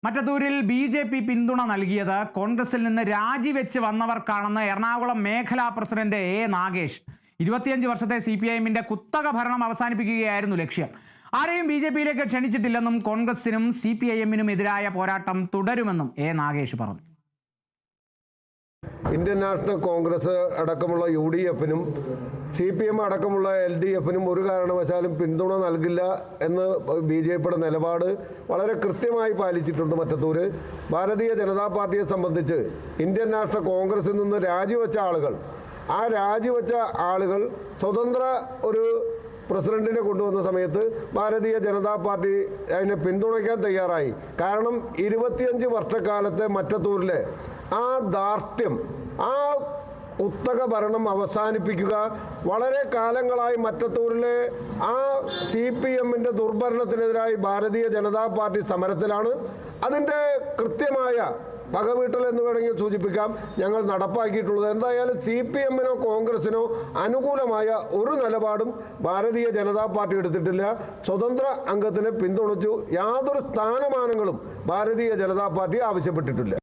മറ്റത്തൂരിൽ BJP. പിന്തുണ നൽകിയത് കോൺഗ്രസിൽ നിന്ന് രാജിവെച്ച് വന്നവർക്കാണെന്ന് എറണാകുളം മേഖലാ പ്രസിഡന്റ് എ. നാഗേഷ്. 25 വർഷത്തെ CPIM-ന്റെ കുത്തക ഭരണം അവസാനിപ്പിക്കുകയായിരുന്നു ലക്ഷ്യം. ആരെയും ബി.ജെ.പിയിലേക്ക് ക്ഷണിച്ചിട്ടില്ലെന്നും കോൺഗ്രസിനും CPIM-നും എതിരായ പോരാട്ടം തുടരുമെന്നും എ. നാഗേഷ് പറഞ്ഞു. ഇന്ത്യൻ നാഷണൽ കോൺഗ്രസ് അടക്കമുള്ള UDF-നും CPM അടക്കമുള്ള LDF-നും ഒരു കാരണവശാലും പിന്തുണ നൽകില്ല എന്ന് BJPയുടെ നിലപാട് വളരെ കൃത്യമായി പാലിച്ചിട്ടുണ്ട്. മറ്റത്തൂര് ഭാരതീയ ജനതാ പാർട്ടിയെ സംബന്ധിച്ച് ഇന്ത്യൻ നാഷണൽ കോൺഗ്രസിൽ നിന്ന് രാജിവെച്ച ആളുകൾ സ്വതന്ത്ര ഒരു പ്രസിഡന്റിനെ കൊണ്ടുവന്ന സമയത്ത് ഭാരതീയ ജനതാ പാർട്ടി അതിനെ പിന്തുണയ്ക്കാൻ തയ്യാറായി. കാരണം 25 വർഷക്കാലത്തെ മറ്റത്തൂരിലെ ആ ദാർഢ്യം, ആ കുത്തക ഭരണം അവസാനിപ്പിക്കുക, വളരെ കാലങ്ങളായി മറ്റത്തൂരിലെ ആ CPM-ന്റെ ദുർഭരണത്തിനെതിരായി ഭാരതീയ ജനതാ പാർട്ടി സമരത്തിലാണ്. അതിൻ്റെ കൃത്യമായ പകവീട്ടൽ എന്ന് വേണമെങ്കിൽ സൂചിപ്പിക്കാം ഞങ്ങൾ നടപ്പാക്കിയിട്ടുള്ളത്. എന്തായാലും CPM-നോ കോൺഗ്രസിനോ അനുകൂലമായ ഒരു നിലപാടും ഭാരതീയ ജനതാ പാർട്ടി എടുത്തിട്ടില്ല. സ്വതന്ത്ര അംഗത്തിനെ പിന്തുണച്ചു. യാതൊരു സ്ഥാനമാനങ്ങളും ഭാരതീയ ജനതാ പാർട്ടി ആവശ്യപ്പെട്ടിട്ടില്ല.